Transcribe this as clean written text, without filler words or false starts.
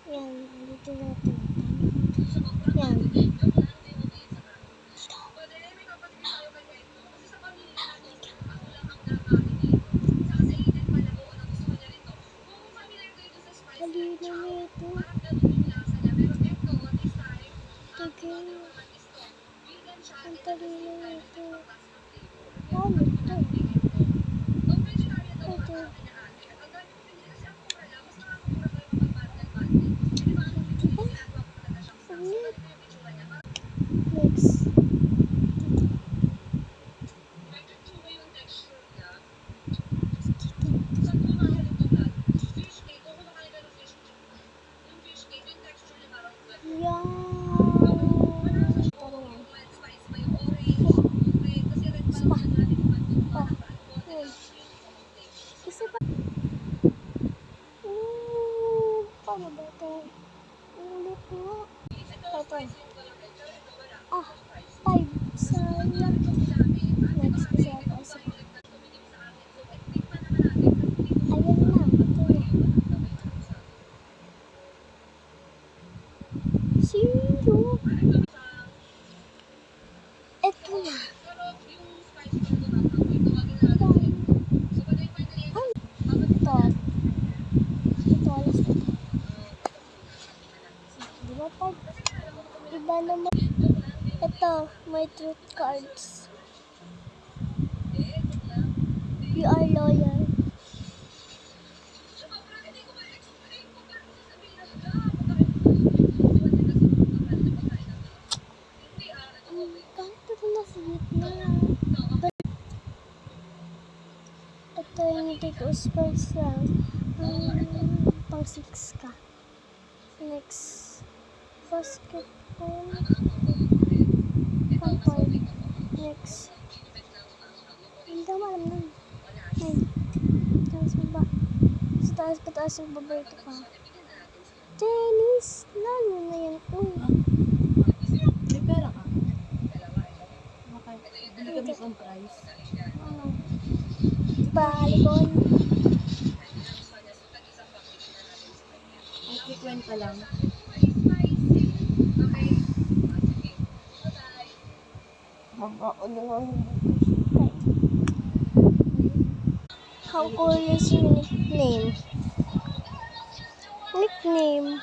Yan, dito natin. Yan. Halina nito. Tagay. Ang talino nito. Ano ito? Ito. Next. Paano ba ito? Ulit nga. Ito. 5. Sayang. Next kasi ako isa. Ayan na. Ito. 0. Ito na. Ito alas na. Diba pag iba naman. Ito, my truth cards. You are loyal. Ganito na sa gitna. Ito yung hindi ko spells lang. Pang 6 ka. Next. Basketball. Pang 5. Next. Hindi ko alam nun. Ay. Taas baba. Sa taas pataas yung baba ito pa. Tennis. Lalo na yan. Uy. May pera ka? Hindi ka mismong price. Ano? Balikon. Ang frequent pa lang. How curious your nickname? Nickname.